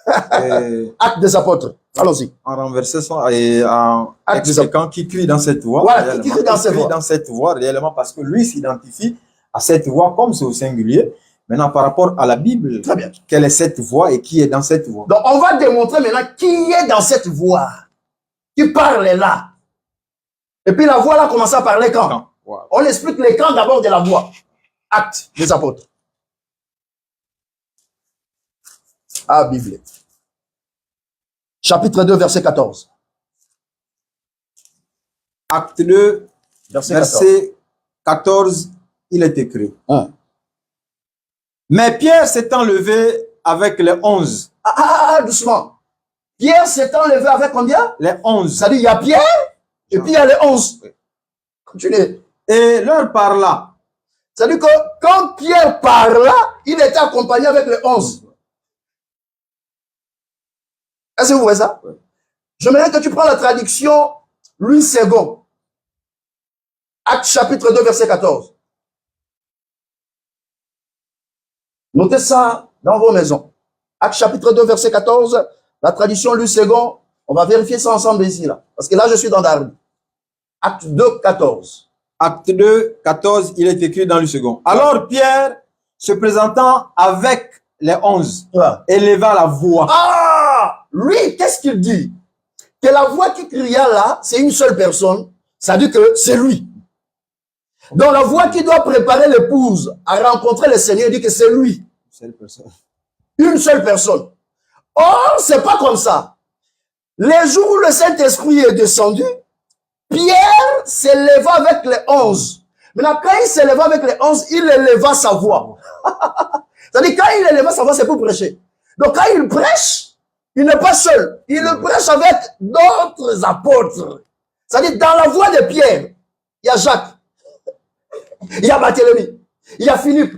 Acte des apôtres. Allons-y. En renversant son et en expliquant qui crie dans cette voix. Voilà, qui crie dans cette voix réellement parce que lui s'identifie à cette voix comme c'est au singulier. Maintenant, par rapport à la Bible, très bien. Quelle est cette voix et qui est dans cette voix? Donc, on va démontrer maintenant qui est dans cette voix. Qui parle là. Et puis la voix là commence à parler quand? Wow. On explique les camps d'abord de la voix. Acte des apôtres. Ah, Bible. Chapitre 2, verset 14. Acte 2, verset 14, il est écrit. Mais Pierre s'étant levé avec les 11. Doucement. Pierre s'étant levé avec combien? Les 11. C'est-à-dire, il y a Pierre et puis il y a les 11. Continuez. Et leur parla. C'est-à-dire que quand Pierre parla, il était accompagné avec les 11. Est-ce que vous voyez ça? J'aimerais que tu prends la traduction Louis II. Acte chapitre 2, verset 14. Notez ça dans vos maisons. Acte chapitre 2, verset 14. La traduction Louis II. On va vérifier ça ensemble ici, là. Parce que là, je suis dans Darby. Acte 2, 14. Acte 2, 14, il est écrit dans le second. Alors Pierre, se présentant avec les 11, éleva la voix. Ah! Lui, qu'est-ce qu'il dit? Que la voix qui cria là, c'est une seule personne. Ça dit que c'est lui. Donc la voix qui doit préparer l'épouse à rencontrer le Seigneur dit que c'est lui. Une seule personne. Une seule personne. Or, c'est pas comme ça. Les jours où le Saint-Esprit est descendu, Pierre s'éleva avec les 11. Maintenant, quand il s'éleva avec les 11, il éleva sa voix. C'est-à-dire, quand il éleva sa voix, c'est pour prêcher. Donc, quand il prêche, il n'est pas seul. Il le prêche avec d'autres apôtres. C'est-à-dire, dans la voix de Pierre, il y a Jacques, il y a Barthélemy, il y a Philippe.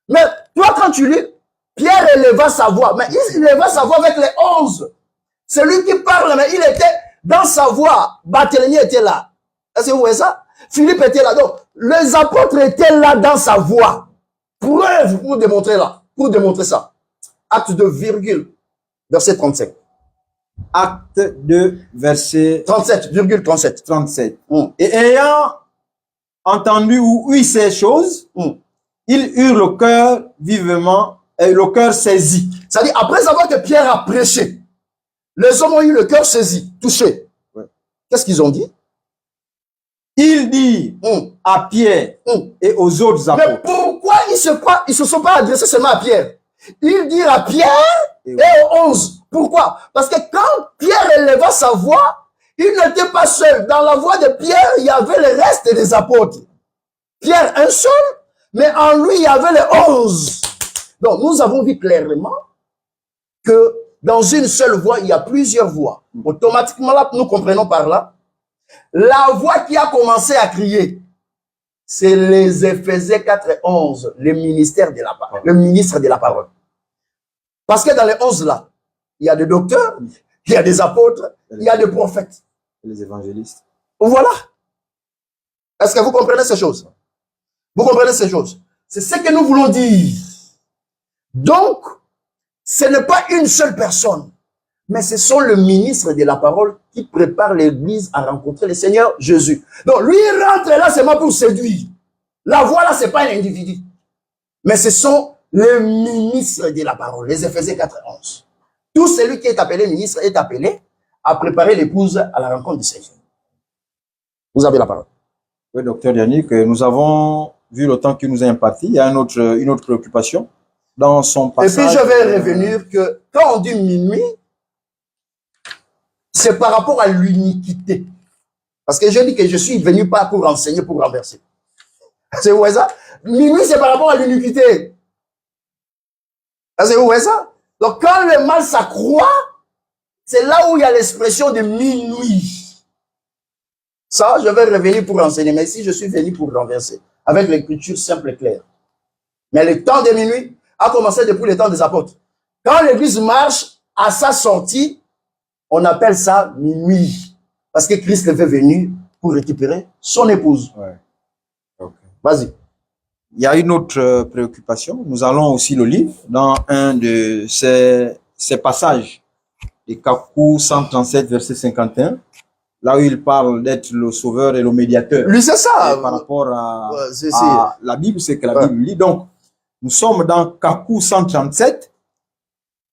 Mais toi, quand tu lis, Pierre éleva sa voix. Mais il éleva sa voix avec les 11. C'est lui qui parle, mais il était dans sa voix. Barthélemy était là. Est-ce que vous voyez ça? Philippe était là. Donc, les apôtres étaient là dans sa voix. Preuve pour démontrer là. Pour démontrer ça. Acte 2, virgule, verset 35. Acte 2, verset 37,37. 37. Et ayant entendu ou eu ces choses, ils eurent le cœur vivement, et le cœur saisi. C'est-à-dire, après avoir que Pierre a prêché, les hommes ont eu le cœur saisi, touché. Ouais. Qu'est-ce qu'ils ont dit? Il dit à Pierre et aux autres apôtres. Mais pourquoi ils se sont pas adressés seulement à Pierre? Ils disent à Pierre et aux 11. Pourquoi? Parce que quand Pierre éleva sa voix, il n'était pas seul. Dans la voix de Pierre, il y avait le reste des apôtres. Pierre un seul, mais en lui, il y avait les 11. Donc, nous avons vu clairement que dans une seule voix, il y a plusieurs voix. Automatiquement, là, nous comprenons par là, la voix qui a commencé à crier, c'est les Éphésiens 4 et 11, le ministère de la parole, le ministre de la parole. Parce que dans les 11 là, il y a des docteurs, il y a des apôtres, il y a des prophètes. Les évangélistes. Voilà. Est-ce que vous comprenez ces choses? Vous comprenez ces choses? C'est ce que nous voulons dire. Donc, ce n'est pas une seule personne, mais ce sont le ministre de la parole qui prépare l'église à rencontrer le Seigneur Jésus. Donc, lui, il rentre là seulement pour séduire. La voix là, c'est pas un individu. Mais ce sont les ministres de la parole, les Éphésiens 4 et 11. Tout celui qui est appelé ministre est appelé à préparer l'épouse à la rencontre du Seigneur. Vous avez la parole. Oui, docteur Yannick, nous avons vu le temps qui nous a imparti. Il y a une autre préoccupation dans son passage. Et puis je vais revenir que quand on dit minuit, c'est par rapport à l'uniquité. Parce que je dis que je suis venu pas pour enseigner, pour renverser. C'est où est ça? Minuit, c'est par rapport à l'uniquité. C'est où est ça? Donc quand le mal s'accroît, c'est là où il y a l'expression de minuit. Ça, je vais revenir pour enseigner. Mais ici, je suis venu pour renverser. Avec l'écriture simple et claire. Mais le temps de minuit a commencé depuis le temps des apôtres. Quand l'église marche à sa sortie, on appelle ça minuit. Parce que Christ est venu pour récupérer son épouse. Ouais. Okay. Vas-y. Il y a une autre préoccupation. Nous allons aussi le lire dans un de ces passages. De Kakou 137, verset 51. Là où il parle d'être le sauveur et le médiateur. Lui, c'est ça. Et par rapport à la Bible, c'est que la Bible lit. Donc, nous sommes dans Kakou 137,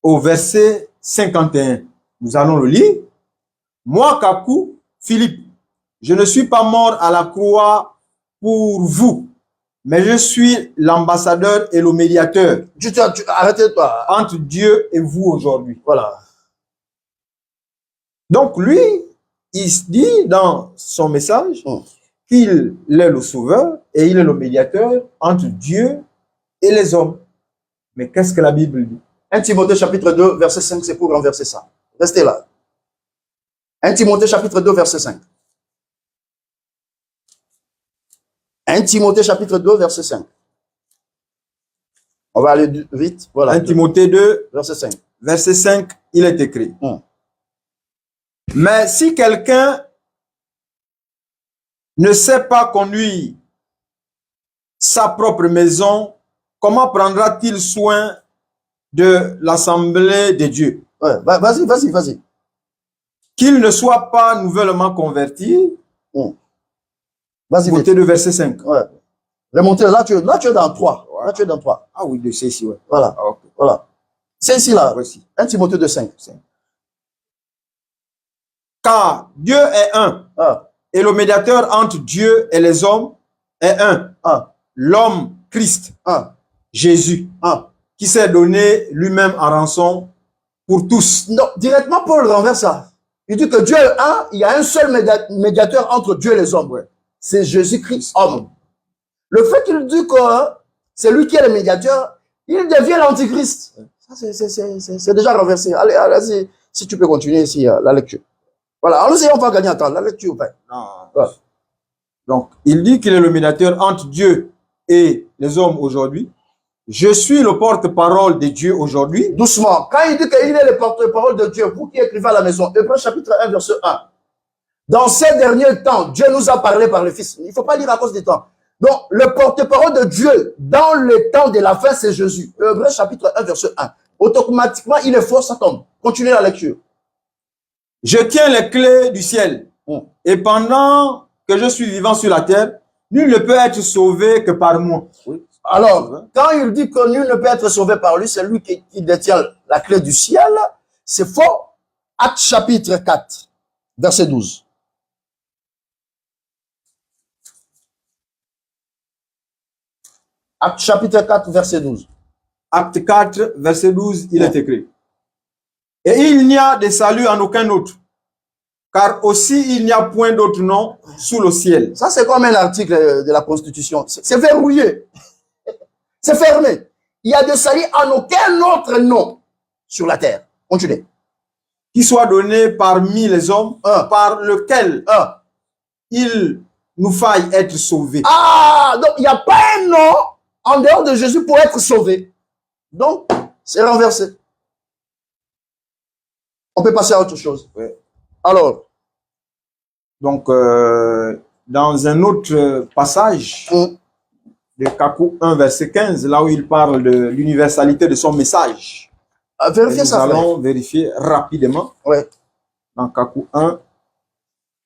au verset 51. Nous allons le lire. Moi, Kakou, Philippe, je ne suis pas mort à la croix pour vous, mais je suis l'ambassadeur et le médiateur. Arrêtez-toi. Entre Dieu et vous aujourd'hui. Voilà. Donc, lui, il dit dans son message qu'il est le sauveur et il est le médiateur entre Dieu et les hommes. Mais qu'est-ce que la Bible dit? 1 Timothée chapitre 2, verset 5, c'est pour renverser ça. Restez là. 1 Timothée chapitre 2, verset 5. 1 Timothée chapitre 2, verset 5. On va aller vite. Voilà. 1 Timothée 2, verset 5. Verset 5, il est écrit. Mais si quelqu'un ne sait pas conduire sa propre maison, comment prendra-t-il soin de l'assemblée de Dieu? Ouais, vas-y. Qu'il ne soit pas nouvellement converti. Vas-y, Montez le verset 5. Ouais. Remontez, là, tu es dans 3. Ouais. Là, tu es dans 3. Ah oui, c'est ici, ouais. Voilà. Ah, okay. Voilà. C'est ici, là. Voici. 1 Timothée 2, 5. Car Dieu est un. Ah. Et le médiateur entre Dieu et les hommes est un. Ah. L'homme Christ. Ah. Jésus. Ah. Qui s'est donné lui-même en rançon pour tous. Non, directement, Paul renverse ça. Il dit que Dieu est un, il y a un seul médiateur entre Dieu et les hommes. Ouais. C'est Jésus-Christ, homme. Le fait qu'il dit que c'est lui qui est le médiateur, il devient l'antichrist. Ça, c'est déjà renversé. Allez, allez, si tu peux continuer ici, la lecture. Voilà, allons-y, on va gagner en temps. La lecture, ouais. Voilà. Donc, il dit qu'il est le médiateur entre Dieu et les hommes aujourd'hui. Je suis le porte-parole de Dieu aujourd'hui. Doucement. Quand il dit qu'il est le porte-parole de Dieu, vous qui écrivez à la maison, Hébreux chapitre 1, verset 1. Dans ces derniers temps, Dieu nous a parlé par le Fils. Il ne faut pas lire à cause du temps. Donc, le porte-parole de Dieu dans le temps de la fin, c'est Jésus. Hébreux chapitre 1, verset 1. Automatiquement, il est fort, ça tombe. Continuez la lecture. Je tiens les clés du ciel. Et pendant que je suis vivant sur la terre, nul ne peut être sauvé que par moi. Oui. Alors, quand il dit que nul ne peut être sauvé par lui, c'est lui qui détient la clé du ciel. C'est faux. Actes chapitre 4, verset 12. Actes chapitre 4, verset 12. Acte 4, verset 12, il est écrit. Et il n'y a de salut en aucun autre, car aussi il n'y a point d'autre nom sous le ciel. Ça, c'est comme un article de la Constitution. C'est verrouillé. C'est fermé. Il y a de salut en aucun autre nom sur la terre. Continuez. Qui soit donné parmi les hommes, par lequel il nous faille être sauvés. Ah, donc il n'y a pas un nom en dehors de Jésus pour être sauvé. Donc, c'est renversé. On peut passer à autre chose. Oui. Alors. Donc, dans un autre passage de Kakou 1, verset 15, là où il parle de l'universalité de son message. Vérifiez ça. Nous allons vérifier rapidement. Oui. Dans Kakou 1,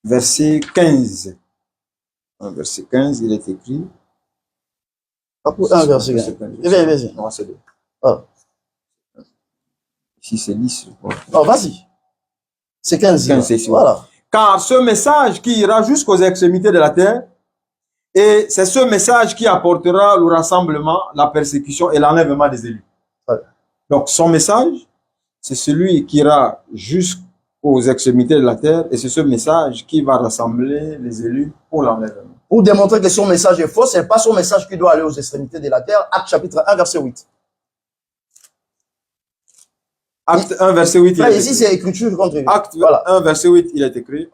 verset 15. Verset 15, il est écrit. Kakou 1, verset 15. Vas-y. Non, c'est 2. Oh. Ici, c'est 10. Oh, vas-y. C'est 15. 15, c'est ici. Voilà. Car ce message qui ira jusqu'aux extrémités de la terre, et c'est ce message qui apportera le rassemblement, la persécution et l'enlèvement des élus. Ouais. Donc, son message, c'est celui qui ira jusqu'aux extrémités de la terre, et c'est ce message qui va rassembler les élus pour l'enlèvement. Pour démontrer que son message est faux, ce n'est pas son message qui doit aller aux extrémités de la terre. Acte chapitre 1, verset 8. Acte 1, verset 8. Là, ici, c'est écriture contre lui. Acte 1, verset 8, il est écrit.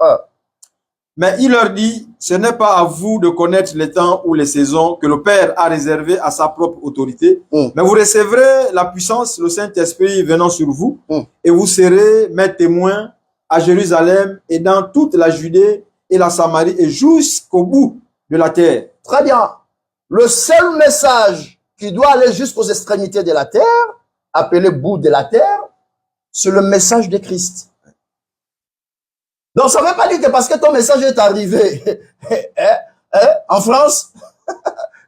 Mais il leur dit, ce n'est pas à vous de connaître les temps ou les saisons que le Père a réservé à sa propre autorité, mais vous recevrez la puissance, le Saint-Esprit venant sur vous, et vous serez mes témoins à Jérusalem et dans toute la Judée et la Samarie et jusqu'au bout de la terre. Très bien. Le seul message qui doit aller jusqu'aux extrémités de la terre, appelé bout de la terre, c'est le message de Christ. Donc, ça ne veut pas dire que parce que ton message est arrivé en France,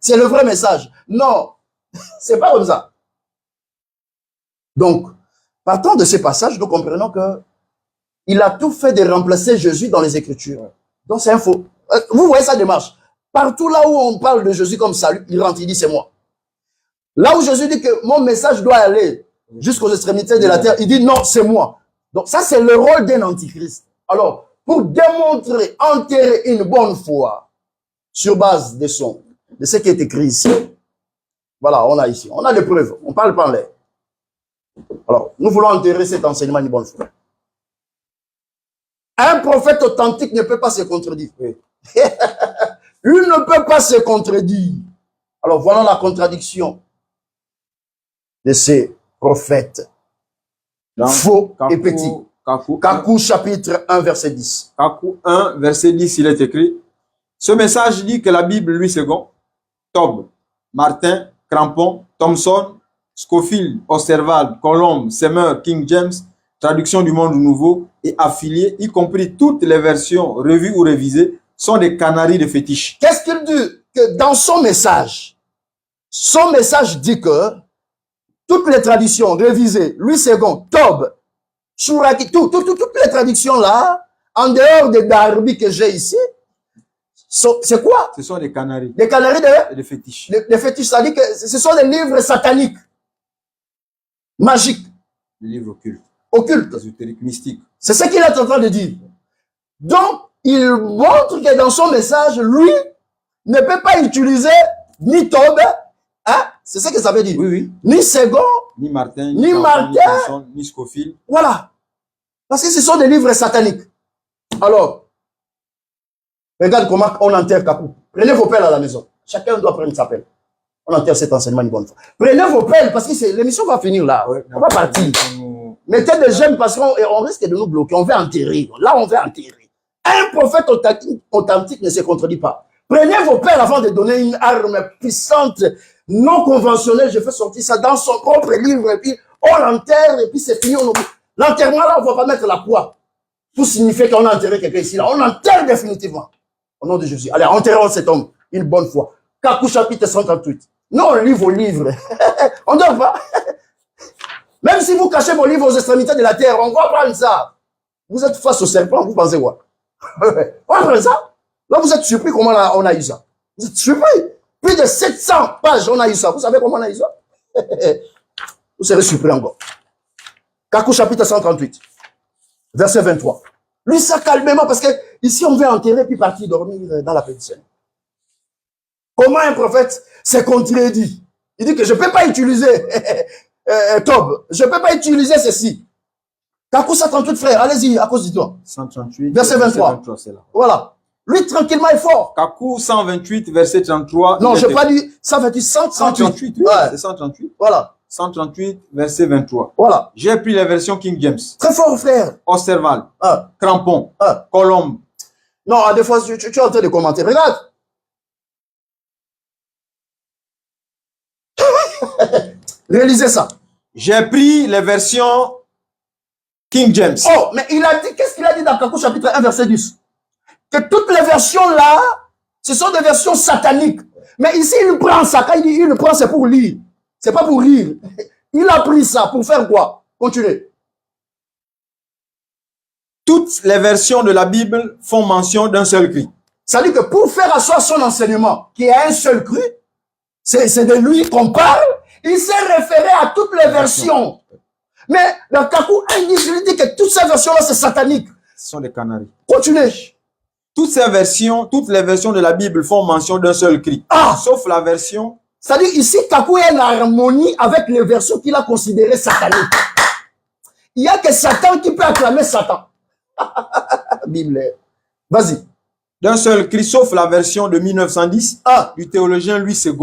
c'est le vrai message. Non, c'est pas comme ça. Donc, partant de ces passages, nous comprenons que il a tout fait de remplacer Jésus dans les Écritures. Donc, c'est un faux. Vous voyez sa démarche. Partout là où on parle de Jésus comme salut, il rentre, il dit c'est moi. Là où Jésus dit que mon message doit aller jusqu'aux extrémités de la terre, il dit non, c'est moi. Donc, ça, c'est le rôle d'un antichrist. Alors, pour démontrer, enterrer une bonne foi sur base de ce qui est écrit ici, voilà, on a ici, on a des preuves, on parle pas en l'air. Alors, nous voulons enterrer cet enseignement d'une bonne foi. Un prophète authentique ne peut pas se contredire. Il ne peut pas se contredire. Alors, voilà la contradiction de ces prophètes faux et petits. Kakou chapitre 1, verset 10. Kakou 1, verset 10, il est écrit. Ce message dit que la Bible, Louis II, Tob, Martin, Crampon, Thomson, Scofield, Osterwald, Colombe, Semeur, King James, traduction du Monde Nouveau et affiliés, y compris toutes les versions revues ou révisées, sont des canaries de fétiche. Qu'est-ce qu'il dit? Que dans son message dit que toutes les traditions révisées, Louis II, Tob, Chouraki, toutes les traductions là, en dehors des Darby que j'ai ici, c'est quoi? Ce sont des canaries. Des canaries de fétiches. Des fétiches, c'est-à-dire que ce sont des livres sataniques, magiques. Des livres occultes. Occultes. Ésotériques, mystiques. C'est ce qu'il est en train de dire. Donc, il montre que dans son message, lui ne peut pas utiliser ni Tob, hein? C'est ce que ça veut dire. Oui, oui. Ni Second, ni Martin, ni Martin, ni Thomson, ni Scofield. Voilà. Parce que ce sont des livres sataniques. Alors, regarde comment on enterre Kakou. Prenez vos pelles à la maison. Chacun doit prendre sa pelle. On enterre cet enseignement une bonne fois. Prenez vos pelles parce que l'émission va finir là. Ouais, on va partir. Mettez des j'aime parce qu'on risque de nous bloquer. On va enterrer. Là, on va enterrer. Un prophète authentique ne se contredit pas. Prenez vos pelles avant de donner une arme puissante, non conventionnelle. Je fais sortir ça dans son propre livre et puis on l'enterre et puis c'est fini. L'enterrement là, on ne va pas mettre la croix pour signifier qu'on a enterré quelqu'un ici. Là, on enterre définitivement. Au nom de Jésus. Allez, enterrons cet homme une bonne fois. Kakou chapitre 138. Non, on lit vos livres. On ne dort pas. Même si vous cachez vos livres aux extrémités de la terre, on va prendre ça. Vous êtes face au serpent, vous pensez quoi? On va prendre ça. Là, vous êtes surpris comment on a eu ça. Vous êtes surpris. Plus de 700 pages, on a eu ça. Vous savez comment on a eu ça? Vous serez surpris encore. Kakou chapitre 138, verset 23. Lui, ça calmement, parce que ici, on veut enterrer puis partir dormir dans la pétition. Comment un prophète s'est contredit? Il dit que je ne peux pas utiliser Tob. Je ne peux pas utiliser ceci. Kakou 138, frère, allez-y, à cause du temps. 138, verset 23. C'est là. Voilà. Lui, tranquillement, est fort. Kakou 128, verset 33. Non, je n'ai pas dit 128, 138. 138, oui, ouais. C'est 138. Voilà. 138, verset 23. Voilà. J'ai pris la version King James. Très fort, frère. Osterwald, Crampon, Colombe. Non, des fois, tu es en train de commenter. Regarde. Réalisez ça. J'ai pris les versions King James. Oh, mais il a dit, qu'est-ce qu'il a dit dans Kakou chapitre 1, verset 10? Que toutes les versions là, ce sont des versions sataniques. Mais ici, il prend ça. Quand il dit, il le prend, c'est pour lire. C'est pas pour rire. Il a pris ça pour faire quoi? Continuez. Toutes les versions de la Bible font mention d'un seul cri. Ça dit que pour faire asseoir son enseignement, qui est un seul cri, c'est de lui qu'on parle, il s'est référé à toutes les versions. Mais dans Kakou 1.10, il dit que toutes ces versions-là, c'est satanique. Ce sont des canaries. Continuez. Toutes les versions de la Bible font mention d'un seul cri. Sauf la version... C'est-à-dire ici, Kakou est en harmonie avec les versions qu'il a considérées sataniques. Il n'y a que Satan qui peut acclamer Satan. Bible. Vas-y. D'un seul cri, sauf la version de 1910 du théologien Louis II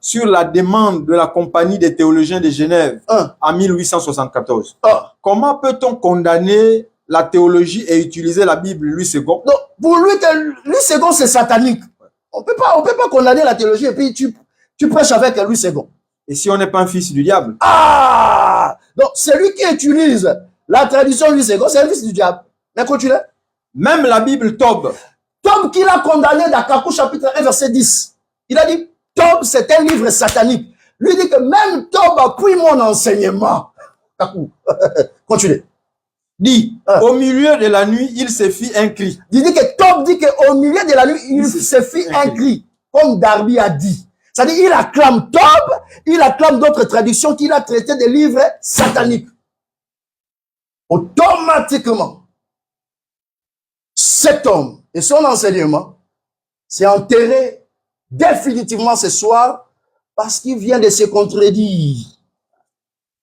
sur la demande de la Compagnie des théologiens de Genève en 1874. Comment peut-on condamner la théologie et utiliser la Bible Louis II? Donc, pour lui, Louis II, c'est satanique. On peut pas condamner la théologie et puis tu prêches avec Louis II. Et si on n'est pas un fils du diable? Donc, celui qui utilise la tradition Louis II, c'est un fils du diable. Mais continue. Même la Bible Tob. Tob qu'il a condamné dans Kakou chapitre 1, verset 10. Il a dit, Tob, c'est un livre satanique. Lui dit que même Tob appuie mon enseignement. Kakou. Continue. Dit, au milieu de la nuit, il se fit un cri. Il dit que Tob dit qu'au milieu de la nuit, il se fit un cri. Comme Darby a dit. C'est-à-dire, il acclame Tob, il acclame d'autres traductions qu'il a traitées des livres sataniques. Automatiquement, cet homme et son enseignement s'est enterré définitivement ce soir parce qu'il vient de se contredire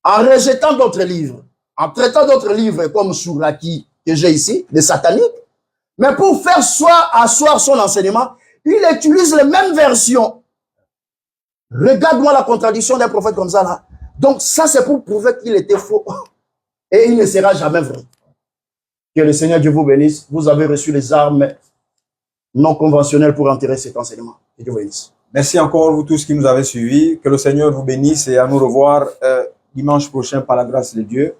en rejetant d'autres livres, en traitant d'autres livres comme Souraki que j'ai ici, des sataniques, mais pour faire asseoir son enseignement, il utilise les mêmes versions. Regarde-moi la contradiction d'un prophète comme ça là. Donc ça c'est pour prouver qu'il était faux et il ne sera jamais vrai. Que le Seigneur Dieu vous bénisse. Vous avez reçu les armes non conventionnelles pour enterrer cet enseignement. Que Dieu vous bénisse. Merci encore vous tous qui nous avez suivis. Que le Seigneur vous bénisse et à nous revoir dimanche prochain par la grâce de Dieu.